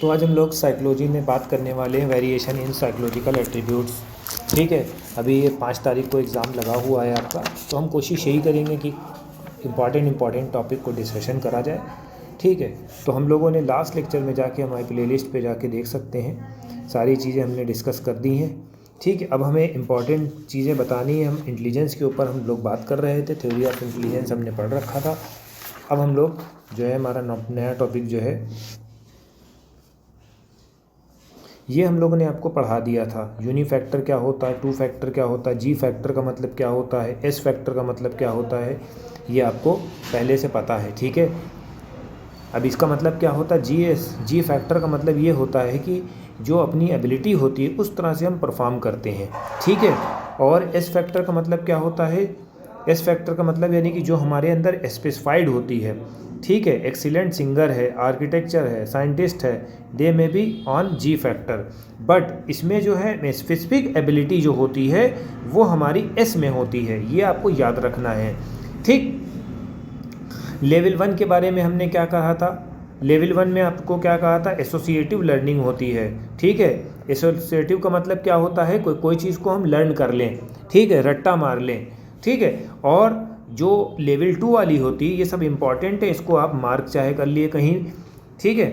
तो आज हम लोग साइकोलॉजी में बात करने वाले हैं वेरिएशन इन साइकोलॉजिकल एट्रीब्यूट्स। ठीक है, अभी ये 5 तारीख को एग्ज़ाम लगा हुआ है आपका, तो हम कोशिश यही करेंगे कि इम्पॉर्टेंट टॉपिक को डिस्कशन करा जाए। ठीक है, तो हम लोगों ने लास्ट लेक्चर में जाके हमारी प्लेलिस्ट पे जाके देख सकते हैं, सारी चीज़ें हमने डिस्कस कर दी हैं। ठीक है, अब हमें इम्पॉर्टेंट चीज़ें बतानी है। हम इंटेलिजेंस के ऊपर हम लोग बात कर रहे थे, थ्योरी ऑफ इंटेलिजेंस हमने पढ़ रखा था। अब हम लोग जो है हमारा नया टॉपिक जो है ये हम लोगों ने आपको पढ़ा दिया था। यूनी फैक्टर क्या होता है, टू फैक्टर क्या होता है, जी फैक्टर का मतलब क्या होता है, एस फैक्टर का मतलब क्या होता है, ये आपको पहले से पता है। ठीक है, अब इसका मतलब क्या होता है, जी फैक्टर का मतलब ये होता है कि जो अपनी एबिलिटी होती है उस तरह से हम परफॉर्म करते हैं। ठीक है, और एस फैक्टर का मतलब क्या होता है, एस फैक्टर का मतलब यानी कि जो हमारे अंदर स्पेसिफाइड होती है। ठीक है, एक्सीलेंट सिंगर है, आर्किटेक्चर है, साइंटिस्ट है, दे में be on ji factor, but इसमें जो है स्पेसिफिक एबिलिटी जो होती है वो हमारी एस में होती है। ये आपको याद रखना है। ठीक, लेवल 1 के बारे में हमने क्या कहा था, लेवल 1 में आपको क्या कहा था, एसोसिएटिव लर्निंग होती है। ठीक है, एसोसिएटिव का मतलब क्या होता है, कोई चीज़ को हम लर्न कर लें, ठीक है, रट्टा मार लें। ठीक है, और जो लेवल 2 वाली होती है, ये सब इम्पॉर्टेंट है, इसको आप मार्क चाहे कर लिए कहीं। ठीक है,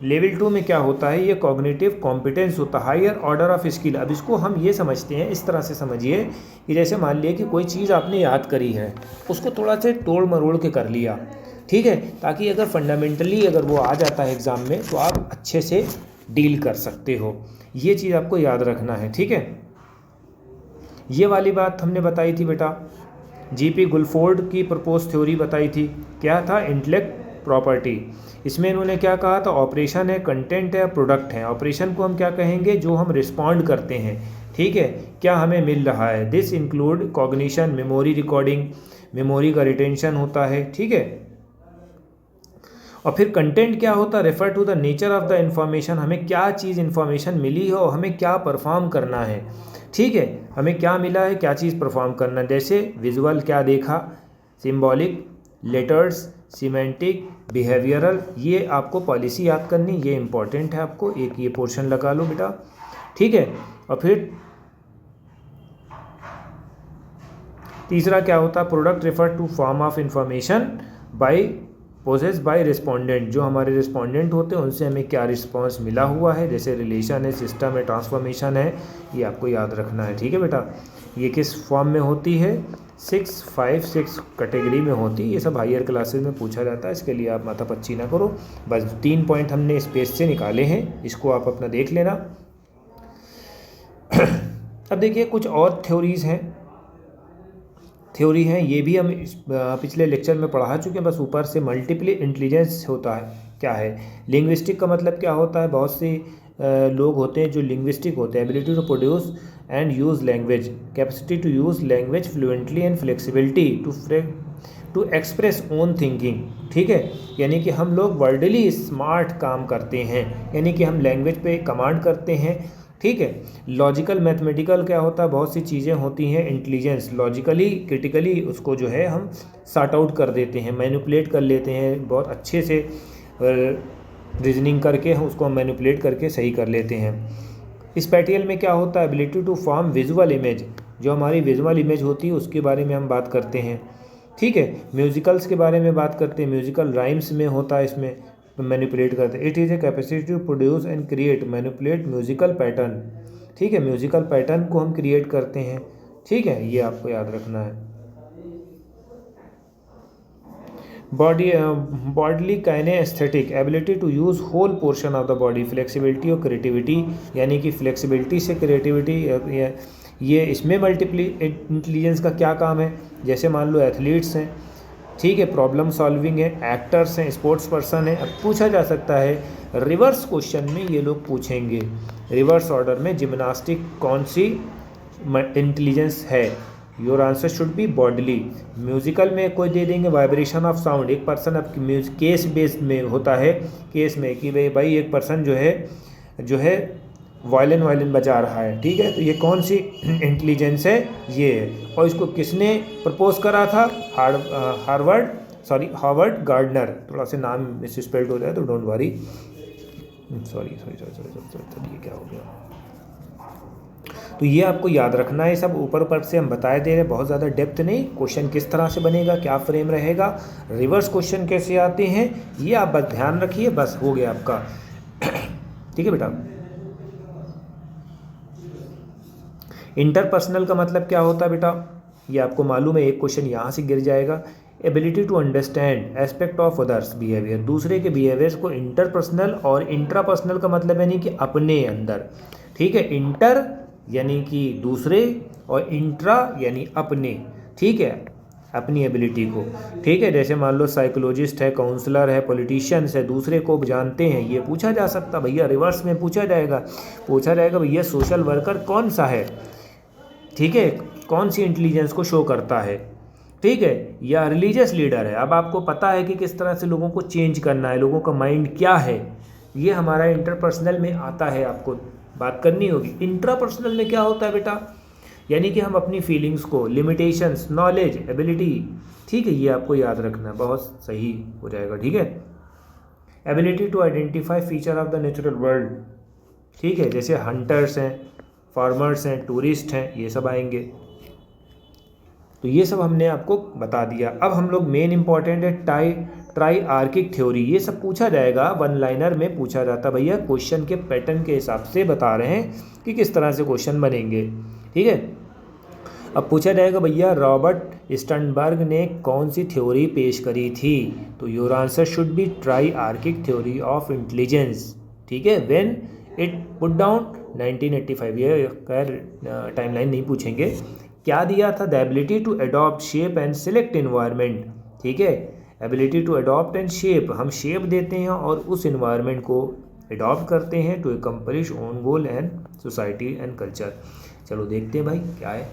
लेवल 2 में क्या होता है, ये कॉग्निटिव कॉम्पिटेंस होता है, हायर ऑर्डर ऑफ स्किल। अब इसको हम ये समझते हैं, इस तरह से समझिए कि जैसे मान लिया कि कोई चीज़ आपने याद करी है, उसको थोड़ा से तोड़ मरोड़ के कर लिया। ठीक है, ताकि अगर फंडामेंटली अगर वो आ जाता है एग्ज़ाम में तो आप अच्छे से डील कर सकते हो। ये चीज़ आपको याद रखना है। ठीक है, ये वाली बात हमने बताई थी बेटा, जीपी गुलफोर्ड की प्रपोज थ्योरी बताई थी। क्या था, इंटेलेक्ट प्रॉपर्टी। इसमें इन्होंने क्या कहा था, ऑपरेशन है, कंटेंट है, प्रोडक्ट है। ऑपरेशन को हम क्या कहेंगे, जो हम रिस्पॉन्ड करते हैं। ठीक है, क्या हमें मिल रहा है, this include cognition, memory recording, memory का रिटेंशन होता है। ठीक है, और फिर कंटेंट क्या होता है, refer to the nature of the information, हमें क्या चीज़ इंफॉर्मेशन मिली है और हमें क्या परफॉर्म करना है। ठीक है, हमें क्या मिला है, क्या चीज़ परफॉर्म करना है। जैसे विजुअल क्या देखा, सिंबॉलिक, लेटर्स, सीमेंटिक, बिहेवियरल, ये आपको पॉलिसी याद करनी, ये इंपॉर्टेंट है आपको, एक ये पोर्शन लगा लो बेटा। ठीक है, और फिर तीसरा क्या होता है, product refer to form of information by possess by respondent, जो हमारे रिस्पोंडेंट होते हैं उनसे हमें क्या रिस्पॉन्स मिला हुआ है, जैसे रिलेशन है, सिस्टम है, ट्रांसफॉर्मेशन है, ये आपको याद रखना है। ठीक है बेटा, ये किस फॉर्म में होती है, 6, 5, 6 कैटेगरी में होती है। ये सब हायर क्लासेस में पूछा जाता है, इसके लिए आप माथापच्ची ना करो। बस 3 पॉइंट हमने स्पेस से निकाले हैं, इसको आप अपना देख लेना। अब देखिए कुछ और थ्योरी हैं, ये भी हम पिछले लेक्चर में पढ़ा चुके हैं, बस ऊपर से मल्टीपल इंटेलिजेंस होता है, क्या है, लिंग्विस्टिक का मतलब क्या होता है, बहुत से लोग होते हैं जो लिंग्विस्टिक होते हैं, ability to produce and use language, capacity to use language fluently and flexibility to express own thinking. ठीक है, यानी कि हम लोग वर्डली स्मार्ट काम करते हैं, यानी कि हम लैंग्वेज पे कमांड करते हैं। ठीक है, लॉजिकल मैथमेटिकल क्या होता है, बहुत सी चीज़ें होती हैं, इंटेलिजेंस लॉजिकली क्रिटिकली उसको जो है हम सॉर्ट आउट कर देते हैं, मैनिपुलेट कर लेते हैं, बहुत अच्छे से रीजनिंग करके हम उसको मैनिपुलेट करके सही कर लेते हैं। स्पैटियल में क्या होता है, ability to form visual image, जो हमारी विजुअल इमेज होती है उसके बारे में हम बात करते हैं। ठीक है, म्यूजिकल्स के बारे में बात करते हैं, म्यूजिकल राइम्स में होता है, इसमें मैनिपुलेट करते हैं। It is a capacity to produce and create manipulate musical pattern. ठीक है, म्यूजिकल पैटर्न को हम क्रिएट करते हैं। ठीक है, ये आपको याद रखना है। Bodily kinaesthetic, ability to use whole portion of the body, flexibility और क्रिएटिविटी, यानी कि फ्लेक्सिबिलिटी से क्रिएटिविटी, ये इसमें मल्टीपल इंटेलिजेंस का क्या काम है, जैसे मान लो एथलीट्स हैं, ठीक है, प्रॉब्लम सॉल्विंग है, एक्टर्स हैं, स्पोर्ट्स पर्सन है। अब पूछा जा सकता है रिवर्स क्वेश्चन में, ये लोग पूछेंगे रिवर्स ऑर्डर में जिम्नास्टिक कौन सी इंटेलिजेंस है, your answer should B bodily. Musical में कोई दे देंगे वाइब्रेशन ऑफ साउंड, एक पर्सन अब केस बेस्ड में होता है, केस में कि भाई एक पर्सन जो है वायलिन बजा रहा है। ठीक है, तो ये कौन सी इंटेलिजेंस है, ये है। और इसको किसने प्रपोज करा था, हार्वर्ड गार्डनर, थोड़ा सा नाम मिसस्पेल्ड हो जाए तो डोंट वरी। सॉरी, ये क्या हो गया। तो ये आपको याद रखना है, सब ऊपर ऊपर से हम बताए दे रहे हैं, बहुत ज़्यादा डेप्थ नहीं। क्वेश्चन किस तरह से बनेगा, क्या फ्रेम रहेगा, रिवर्स क्वेश्चन कैसे आते हैं, ये आप बस ध्यान रखिए, बस हो गया आपका। ठीक है बेटा। इंटरपर्सनल का मतलब क्या होता है बेटा, ये आपको मालूम है, एक क्वेश्चन यहाँ से गिर जाएगा। Ability to understand aspect of others behaviour, दूसरे के बिहेवियर्स को। इंटरपर्सनल और इंट्रापर्सनल का मतलब यानी कि अपने अंदर, ठीक है। इंटर यानी कि दूसरे और इंट्रा यानी अपने, ठीक है, अपनी एबिलिटी को, ठीक है। जैसे मान लो साइकोलॉजिस्ट है, काउंसलर है, पॉलिटिशियंस है, दूसरे को जानते हैं, ये पूछा जा सकता भैया, रिवर्स में पूछा जाएगा भैया सोशल वर्कर कौन सा है, ठीक है, कौन सी इंटेलिजेंस को शो करता है, ठीक है, या रिलीजियस लीडर है। अब आपको पता है कि किस तरह से लोगों को चेंज करना है, लोगों का माइंड क्या है, ये हमारा इंटरपर्सनल में आता है, आपको बात करनी होगी। इंट्रापर्सनल में क्या होता है बेटा, यानी कि हम अपनी फीलिंग्स को, लिमिटेशंस, नॉलेज, एबिलिटी, ठीक है, ये आपको याद रखना, बहुत सही हो जाएगा, ठीक है। Ability to identify feature of the natural world, ठीक है, जैसे हंटर्स हैं, फार्मर्स हैं, टूरिस्ट हैं, ये सब आएंगे। तो ये सब हमने आपको बता दिया। अब हम लोग मेन इंपॉर्टेंट है ट्राइआर्किक थ्योरी, ये सब पूछा जाएगा, वन लाइनर में पूछा जाता भैया, क्वेश्चन के पैटर्न के हिसाब से बता रहे हैं कि किस तरह से क्वेश्चन बनेंगे, ठीक है। अब पूछा जाएगा भैया रॉबर्ट स्टर्नबर्ग ने कौन सी थ्योरी पेश करी थी, तो your answer should be triarchic theory of intelligence, ठीक है। व्हेन इट पुट डाउन 1985, ये खैर टाइमलाइन नहीं पूछेंगे। क्या दिया था, the ability to adopt shape and select environment, ठीक है, ability to adopt and shape, हम शेप देते हैं और उस इन्वायरमेंट को अडॉप्ट करते हैं to accomplish own goal and society and culture. चलो देखते हैं भाई क्या है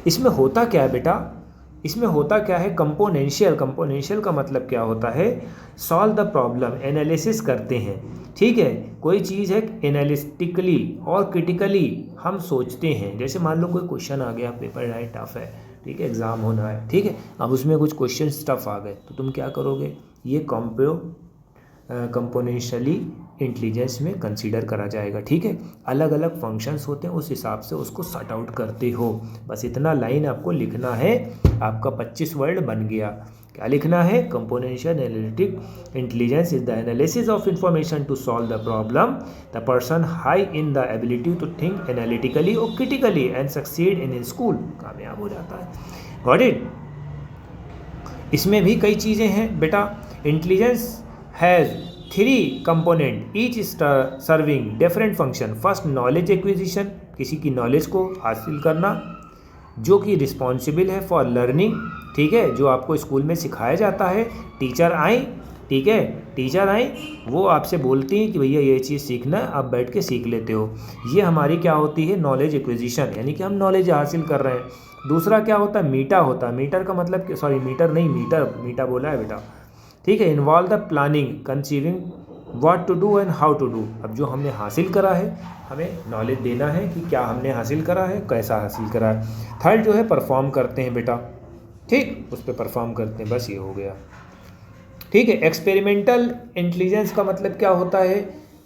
इसमें, होता क्या है बेटा, इसमें होता क्या है, कंपोनेंशियल का मतलब क्या होता है, सॉल्व द प्रॉब्लम, एनालिसिस करते हैं, ठीक है। कोई चीज़ है एनालिटिकली और क्रिटिकली हम सोचते हैं। जैसे मान लो कोई क्वेश्चन आ गया, पेपर है, टफ है, ठीक है, एग्ज़ाम होना है, ठीक है, अब उसमें कुछ क्वेश्चन टफ आ गए, तो तुम क्या करोगे, ये कंपोनेंशियली इंटेलिजेंस में कंसीडर करा जाएगा, ठीक है। अलग अलग फंक्शंस होते हैं, उस हिसाब से उसको सॉर्ट आउट करते हो, बस इतना लाइन आपको लिखना है, आपका 25 वर्ड बन गया। क्या लिखना है, componential analytic intelligence is the analysis of information to solve the problem, the person high in the ability to think analytically और critically and succeed in school, कामयाब हो जाता है। Got it. इसमें भी कई चीज़ें हैं बेटा। Intelligence has 3 component, each serving different function. First knowledge acquisition, किसी की नॉलेज को हासिल करना, जो कि रिस्पॉन्सिबल है फॉर लर्निंग, ठीक है, जो आपको स्कूल में सिखाया जाता है। टीचर आए, ठीक है, टीचर आए, वो आपसे बोलती हैं कि भैया ये चीज़ सीखना है, आप बैठ के सीख लेते हो। ये हमारी क्या होती है, नॉलेज एक्विजिशन, यानी कि हम नॉलेज हासिल कर रहे हैं। दूसरा क्या होता है, मीटा होता है। मीटर का मतलब, सॉरी मीटर नहीं, मीटा बोला है बेटा, ठीक है। Involve the planning, conceiving what to do and how to do. अब जो हमने हासिल करा है, हमें नॉलेज देना है कि क्या हमने हासिल करा है, कैसा हासिल करा है। थर्ड जो है परफॉर्म करते हैं बेटा, ठीक, उस पर परफॉर्म करते हैं, बस ये हो गया, ठीक है। एक्सपेरिमेंटल इंटेलिजेंस का मतलब क्या होता है,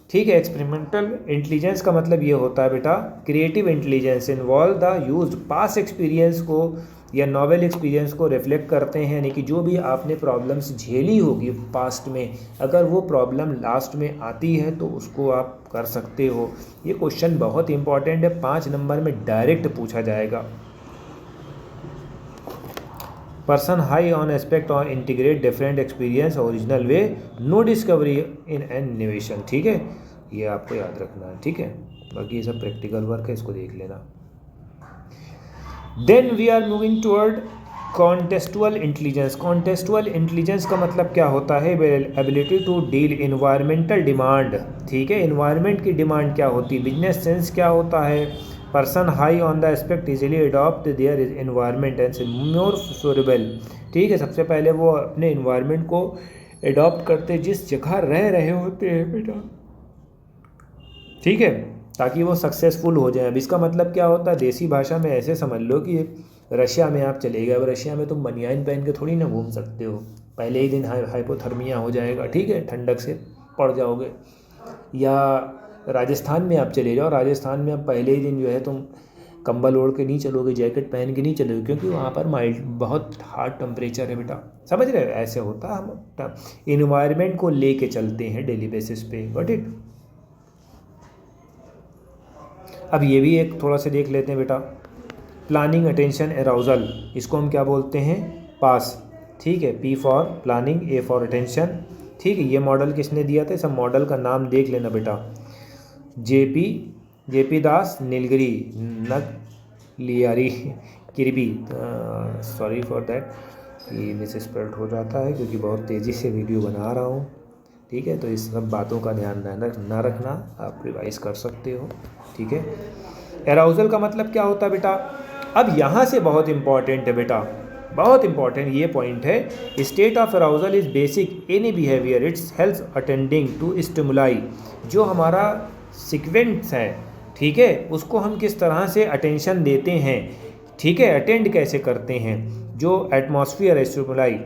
ठीक है, एक्सपेरिमेंटल इंटेलिजेंस का मतलब ये होता है बेटा, creative intelligence involve the use past experience को या नॉवेल एक्सपीरियंस को रिफ्लेक्ट करते हैं, यानी कि जो भी आपने प्रॉब्लम्स झेली होगी पास्ट में, अगर वो प्रॉब्लम लास्ट में आती है तो उसको आप कर सकते हो। ये क्वेश्चन बहुत इंपॉर्टेंट है, 5 नंबर में डायरेक्ट पूछा जाएगा। Person high on aspect on integrate different experience original way, no discovery in an innovation, ठीक है, ये आपको याद रखना है, ठीक है। बाकी ये सब प्रैक्टिकल वर्क है, इसको देख लेना। Then we are moving toward contextual intelligence. Contextual intelligence का मतलब क्या होता है, ability to deal environmental demand, ठीक है, इन्वायरमेंट की डिमांड क्या होती है, बिजनेस सेंस क्या होता है। Person high on the aspect easily adopt their environment and more favourable, ठीक है। सबसे पहले वो अपने इन्वायरमेंट को अडॉप्ट करते जिस जगह रह रहे होते हैं बेटा, ठीक है, ताकि वो सक्सेसफुल हो जाए। अब इसका मतलब क्या होता है, देसी भाषा में ऐसे समझ लो कि रशिया में आप चले गए, अब रशिया में तुम बनियान पहन के थोड़ी ना घूम सकते हो, पहले ही दिन हाइपोथर्मिया हो जाएगा, ठीक है, ठंडक से पड़ जाओगे। या राजस्थान में आप चले जाओ, राजस्थान में आप पहले ही दिन जो है तुम कंबल ओढ़ के नहीं चलोगे, जैकेट पहन के नहीं चलोगे, क्योंकि वहाँ पर माइल्ड बहुत हार्ड टेम्परेचर है बेटा, समझ रहे हो? ऐसे होता है, हम इन्वायरमेंट को लेके चलते हैं डेली बेसिस पे। Got it? अब ये भी एक थोड़ा सा देख लेते हैं बेटा, प्लानिंग, अटेंशन, एराउजल, इसको हम क्या बोलते हैं? पास। ठीक है, P for planning, A for attention. ठीक है, ये मॉडल किसने दिया था? सब मॉडल का नाम देख लेना बेटा, जेपी दास, नीलगिरी, नगलियारी, किरबी। सॉरी फॉर दैट, ये मिसस्पेल्ड हो जाता है क्योंकि बहुत तेज़ी से वीडियो बना रहा हूँ। ठीक है, तो इस सब बातों का ध्यान ना रखना, आप रिवाइज कर सकते हो। ठीक है, एराउजल का मतलब क्या होता है बेटा? अब यहाँ से बहुत इंपॉर्टेंट है बेटा, बहुत इंपॉर्टेंट ये पॉइंट है। State of arousal is basic any behaviour, it's helps attending to stimuli. जो हमारा सीक्वेंस है, ठीक है, उसको हम किस तरह से अटेंशन देते हैं, ठीक है, अटेंड कैसे करते हैं, जो atmosphere stimuli,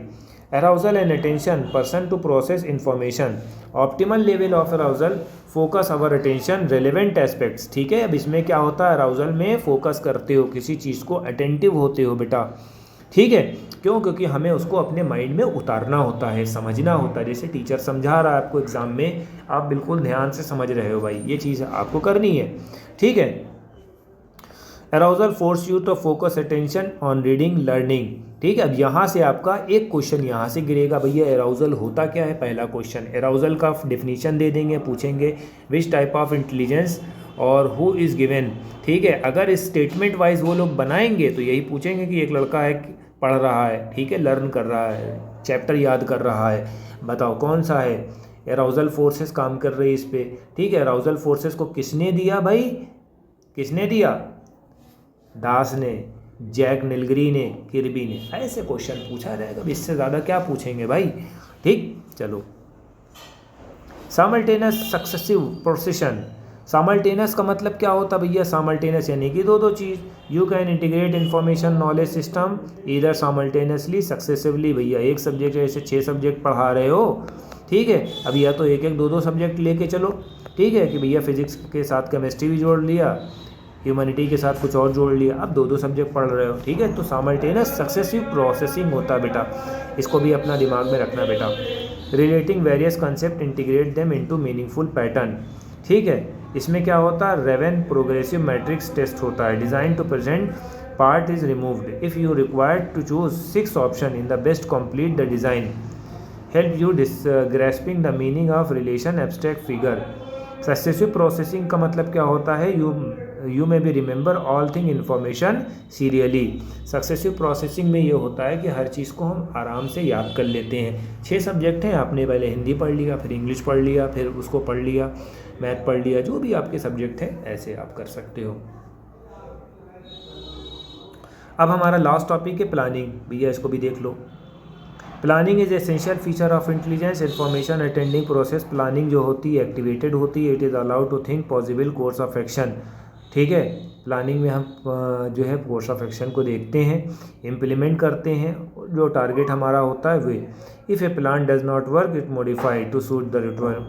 arousal and attention, person to process information, optimal level of arousal, focus our attention, relevant aspects। ठीक है, अब इसमें क्या होता है? arousal में फोकस करते हो किसी चीज़ को, अटेंटिव होते हो बेटा। ठीक है, क्यों? क्योंकि हमें उसको अपने माइंड में उतारना होता है, समझना होता है। जैसे टीचर समझा रहा है आपको एग्ज़ाम में, आप बिल्कुल ध्यान से समझ रहे हो भाई, ये चीज़ आपको करनी है। ठीक है, arousal force you to focus attention on reading learning. ठीक है, अब यहाँ से आपका एक क्वेश्चन यहाँ से गिरेगा, भैया एराउजल होता क्या है? पहला क्वेश्चन, एराउजल का डेफिनेशन दे देंगे, पूछेंगे विच टाइप ऑफ इंटेलिजेंस और हु इज़ गिवन। ठीक है, अगर इस स्टेटमेंट वाइज वो लोग बनाएंगे तो यही पूछेंगे कि एक लड़का है, पढ़ रहा है, ठीक है, लर्न कर रहा है, चैप्टर याद कर रहा है, बताओ कौन सा है? एराउजल फोर्सेस काम कर रही है इस पर। ठीक है, एराउजल फोर्सेस को किसने दिया भाई? किसने दिया? दास ने, जैक नीलगिरी ने, किरबी ने। ऐसे क्वेश्चन पूछा जाएगा, इससे ज़्यादा क्या पूछेंगे भाई? ठीक, चलो। साइमल्टेनियस सक्सेसिव प्रोसेशन, साइमल्टेनियस का मतलब क्या होता है भैया? साइमल्टेनियस यानी कि दो चीज़। You can integrate information knowledge system either simultaneously successively. भैया एक सब्जेक्ट जैसे 6 सब्जेक्ट पढ़ा रहे हो, ठीक है, अब या तो एक दो सब्जेक्ट लेके चलो। ठीक है, कि भैया फिजिक्स के साथ केमिस्ट्री भी जोड़ लिया, ह्यूमैनिटी के साथ कुछ और जोड़ लिया, अब दो सब्जेक्ट पढ़ रहे हो। ठीक है, तो साइमल्टेनियस सक्सेसिव प्रोसेसिंग होता है बेटा, इसको भी अपना दिमाग में रखना बेटा। Relating various concept, integrate them into meaningful pattern. ठीक है, इसमें क्या होता है? रेवेन प्रोग्रेसिव मैट्रिक्स टेस्ट होता है। Design to present part is removed if you required to choose 6 option in the best complete the design. Help you grasping the meaning of relation abstract figure. Successive processing का मतलब क्या होता है? You may be remember all thing information serially. Successive processing में ये होता है कि हर चीज़ को हम आराम से याद कर लेते हैं। 6 सब्जेक्ट हैं, आपने पहले हिंदी पढ़ लिया, फिर इंग्लिश पढ़ लिया, फिर उसको पढ़ लिया, मैथ पढ़ लिया, जो भी आपके सब्जेक्ट हैं ऐसे आप कर सकते हो। अब हमारा लास्ट टॉपिक है प्लानिंग। भैया इसको भी देख लो। Planning is essential feature of intelligence information attending process. Planning जो होती है एक्टिवेटेड होती है। It is allowed to think possible course of action. ठीक है, प्लानिंग में हम जो है कोर्स ऑफ एक्शन को देखते हैं, इम्प्लीमेंट करते हैं, जो टारगेट हमारा होता है वे। If a plan does not work it modify to suit the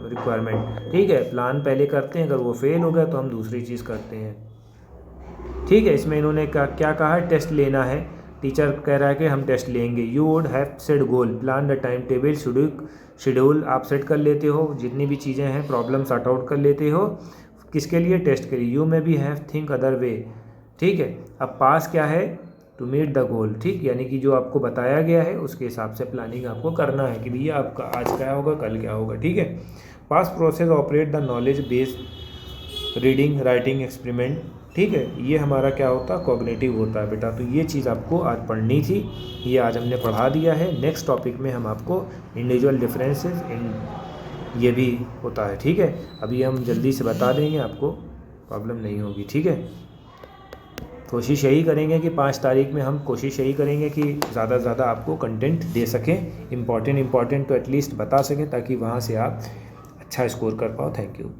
requirement. ठीक है, प्लान पहले करते हैं, अगर वो फेल हो गया तो हम दूसरी चीज़ करते हैं। ठीक है, इसमें इन्होंने क्या कहा है? टेस्ट लेना है। टीचर कह रहा है कि हम टेस्ट लेंगे। You would have set goal, plan the time table, schedule आप सेट कर लेते हो, जितनी भी चीज़ें हैं प्रॉब्लम सॉर्ट आउट कर लेते हो। किसके लिए? टेस्ट के लिए। You may be have think other way. ठीक है, अब पास क्या है? To meet the goal. ठीक, यानी कि जो आपको बताया गया है उसके हिसाब से प्लानिंग आपको करना है कि भैया आपका आज क्या होगा, कल क्या होगा। ठीक है, pass process operate the knowledge based reading, writing, experiment. ठीक है, ये हमारा क्या होता है? कॉग्निटिव होता है बेटा। तो ये चीज़ आपको आज पढ़नी थी, ये आज हमने पढ़ा दिया है। नेक्स्ट टॉपिक में हम आपको इंडिविजुअल डिफरेंसेस इन ये भी होता है। ठीक है, अभी हम जल्दी से बता देंगे, आपको प्रॉब्लम नहीं होगी। ठीक है, कोशिश यही करेंगे कि 5 तारीख में हम कोशिश यही करेंगे कि ज़्यादा से ज़्यादा आपको कंटेंट दे सकें, इम्पॉर्टेंट तो एटलीस्ट बता सकें, ताकि वहाँ से आप अच्छा स्कोर कर पाओ। Thank you.